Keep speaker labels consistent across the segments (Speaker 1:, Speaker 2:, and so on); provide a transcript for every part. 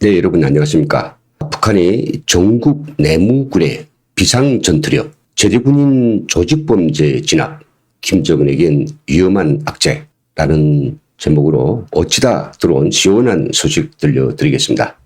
Speaker 1: 네, 여러분 안녕하십니까. 북한이 종국 내무군의 비상전투력, 제대군인 조직범죄 진압, 김정은에겐 위험한 악재라는 제목으로 어찌다 들어온 시원한 소식 들려드리겠습니다.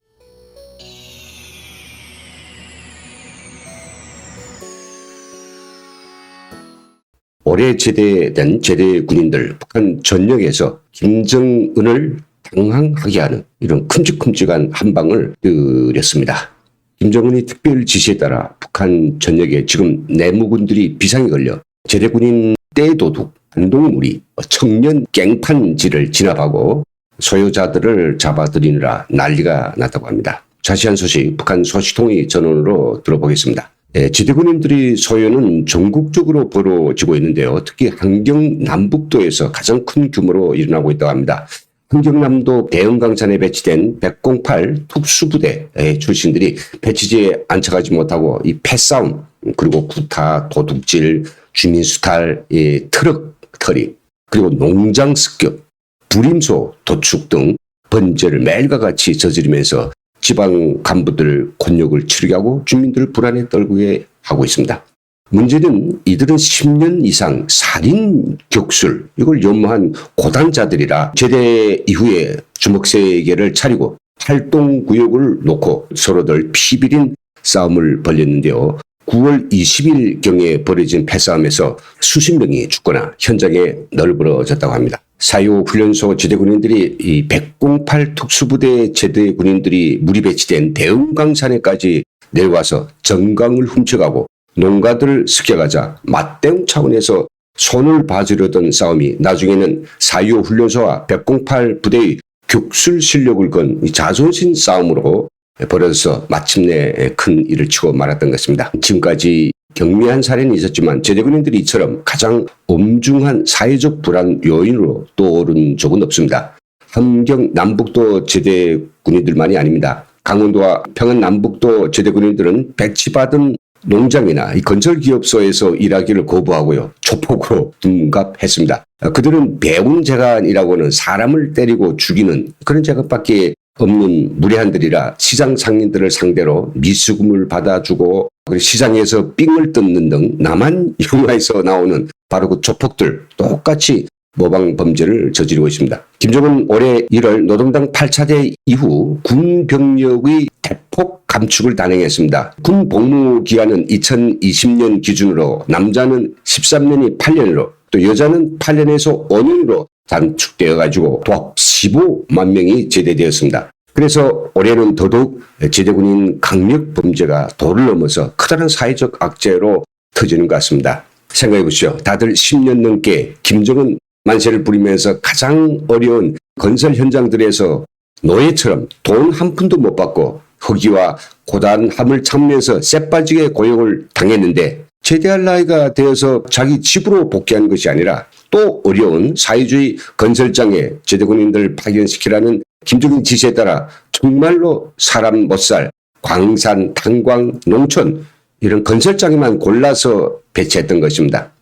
Speaker 1: 올해 제대된 제대군인들 북한 전역에서 김정은을 당황하게 하는 이런 큼직큼직한 한방을 들였습니다. 김정은이 특별 지시에 따라 북한 전역에 지금 내무군들이 비상에 걸려 제대군인 떼도둑, 반동무리, 청년 갱판지를 진압하고 소유자들을 잡아들이느라 난리가 났다고 합니다. 자세한 소식 북한 소식통의 전원으로 들어보겠습니다. 제대군인들이 소요는 전국적으로 벌어지고 있는데요. 특히 한경남북도에서 가장 큰 규모로 일어나고 있다고 합니다. 한경남도 대흥강산에 배치된 108 특수부대 출신들이 배치지에 안착하지 못하고 이 패싸움, 그리고 구타, 도둑질, 주민수탈, 트럭 털이, 그리고 농장 습격, 불임소 도축 등 범죄를 매일과 같이 저지르면서 지방 간부들 곤욕을 치르게 하고 주민들 불안에 떨게 하고 있습니다. 문제는 이들은 10년 이상 살인 격술 이걸 연모한 고단자들이라 제대 이후에 주먹세계를 차리고 활동구역을 놓고 서로들 피비린 싸움을 벌였는데요. 9월 20일경에 벌어진 패싸움에서 수십 명이 죽거나 현장에 널브러졌다고 합니다. 4.25 훈련소 제대군인들이 이 108 특수부대 제대군인들이 물이 배치된 대흥강산에까지 내려와서 정강을 훔쳐가고 농가들을 습격하자 맞대응 차원에서 손을 봐주려던 싸움이 나중에는 4.25 훈련소와 108 부대의 격술 실력을 건 자존심 싸움으로 벌어져서 마침내 큰 일을 치고 말았던 것입니다. 지금까지 경미한 사례는 있었지만 제대군인들이 이처럼 가장 엄중한 사회적 불안 요인으로 떠오른 적은 없습니다. 함경 남북도 제대군인들만이 아닙니다. 강원도와 평안 남북도 제대군인들은 배치받은 농장이나 이 건설기업소에서 일하기를 거부하고요. 조폭으로 둔갑했습니다. 그들은 배운 재간이라고는 사람을 때리고 죽이는 그런 재간밖에 없는 무례한들이라 시장 상인들을 상대로 미수금을 받아주고 시장에서 삥을 뜯는 등 남한 영화에서 나오는 바로 그 조폭들 똑같이 모방 범죄를 저지르고 있습니다. 김정은 올해 1월 노동당 8차대 이후 군 병력의 대폭 감축을 단행했습니다. 군 복무 기간은 2020년 기준으로 남자는 13년이 8년으로 또 여자는 8년에서 5년으로 단축되어 가지고 도합 15만 명이 제대되었습니다. 그래서 올해는 더더욱 제대군인 강력 범죄가 도를 넘어서 커다란 사회적 악재로 터지는 것 같습니다. 생각해 보시죠. 다들 10년 넘게 김정은 만세를 부리면서 가장 어려운 건설 현장들에서 노예처럼 돈 한 푼도 못 받고 허기와 고단함을 참으면서 쎄빠지게 고용을 당했는데 제대할 나이가 되어서 자기 집으로 복귀한 것이 아니라 또 어려운 사회주의 건설장에 제대군인들 파견시키라는 김정은 지시에 따라 정말로 사람 못 살 광산, 탄광, 농촌 이런 건설장에만 골라서 배치했던 것입니다.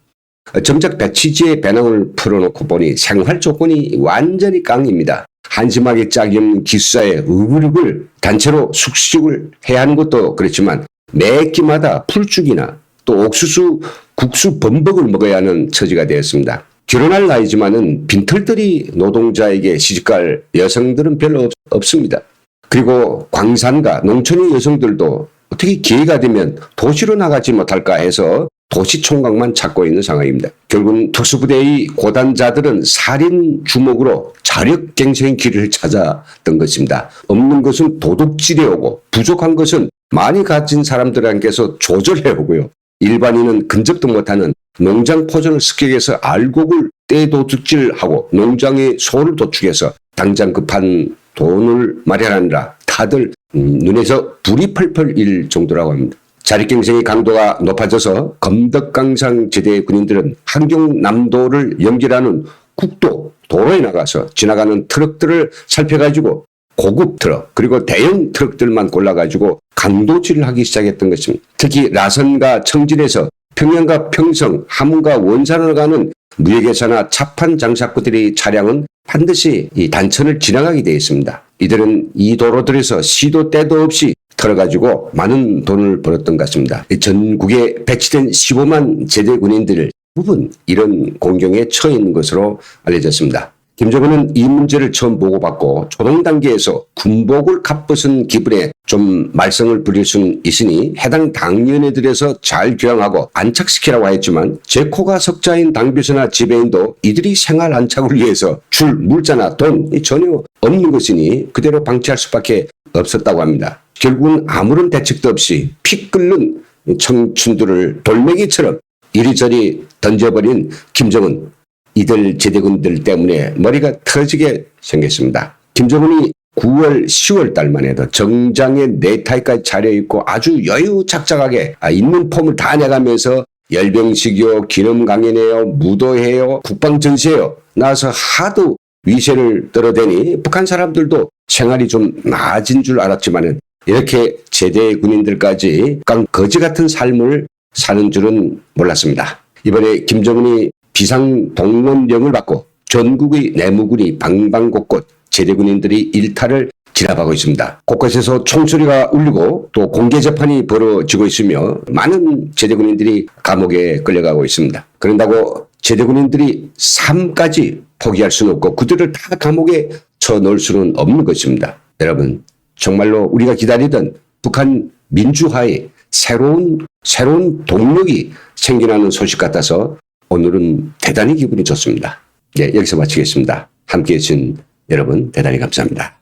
Speaker 1: 정작 배치지의 배낭을 풀어놓고 보니 생활 조건이 완전히 깡입니다. 한심하게 짝이 없는 기숙사에 으글으글 단체로 숙식을 해야 하는 것도 그렇지만 매 끼마다 풀죽이나 또 옥수수, 국수 범벅을 먹어야 하는 처지가 되었습니다. 결혼할 나이지만은 빈털들이 노동자에게 시집갈 여성들은 별로 없습니다. 그리고 광산가 농촌의 여성들도 어떻게 기회가 되면 도시로 나가지 못할까 해서 도시 총각만 찾고 있는 상황입니다. 결국은 특수부대의 고단자들은 살인 주먹으로 자력갱생의 길을 찾았던 것입니다. 없는 것은 도둑질해 오고 부족한 것은 많이 가진 사람들에게서 조절해 오고요. 일반인은 근접도 못하는 농장 포전을 습격해서 알곡을 떼도둑질하고 농장의 소를 도축해서 당장 급한 돈을 마련하느라 다들 눈에서 불이 펄펄 일 정도라고 합니다. 자립갱생의 강도가 높아져서 검덕강상 제대 군인들은 한경남도를 연결하는 국도 도로에 나가서 지나가는 트럭들을 살펴가지고 고급 트럭 그리고 대형 트럭들만 골라가지고 강도질을 하기 시작했던 것입니다. 특히 라선과 청진에서 평양과 평성, 함흥과 원산을 가는 무역회사나 차판 장사꾼들의 차량은 반드시 이 단천을 지나가게 되어 있습니다. 이들은 이 도로들에서 시도 때도 없이 털어가지고 많은 돈을 벌었던 것 같습니다. 전국에 배치된 15만 제대 군인들 대부분 이런 공경에 처해 있는 것으로 알려졌습니다. 김정은은 이 문제를 처음 보고받고 초동 단계에서 군복을 갑벗은 기분에 좀 말썽을 부릴 수는 있으니 해당 당연회들에서 잘 교양하고 안착시키라고 했지만 제코가 석자인 당비서나 지배인도 이들이 생활 안착을 위해서 줄 물자나 돈이 전혀 없는 것이니 그대로 방치할 수밖에 없었다고 합니다. 결국은 아무런 대책도 없이 피 끓는 청춘들을 돌멩이처럼 이리저리 던져버린 김정은, 이들 제대군들 때문에 머리가 터지게 생겼습니다. 김정은이 9월, 10월 달만 해도 정장에 네타이까지 차려입고 아주 여유작작하게 있는 폼을 다 내가면서 열병식이요, 기념강연회요, 무도회요, 국방전시회요 나와서 하도 위세를 떨어대니 북한 사람들도 생활이 좀 나아진 줄 알았지만은 이렇게 제대 군인들까지 거지 같은 삶을 사는 줄은 몰랐습니다. 이번에 김정은이 비상동원령을 받고 전국의 내무군이 방방곡곡 제대군인들이 일탈을 진압하고 있습니다. 곳곳에서 총소리가 울리고 또 공개재판이 벌어지고 있으며 많은 제대군인들이 감옥에 끌려가고 있습니다. 그런다고 제대군인들이 삶까지 포기할 수는 없고 그들을 다 감옥에 쳐넣을 수는 없는 것입니다. 여러분, 정말로 우리가 기다리던 북한 민주화의 새로운 동력이 생겨나는 소식 같아서 오늘은 대단히 기분이 좋습니다. 네, 여기서 마치겠습니다. 함께해 주신 여러분 대단히 감사합니다.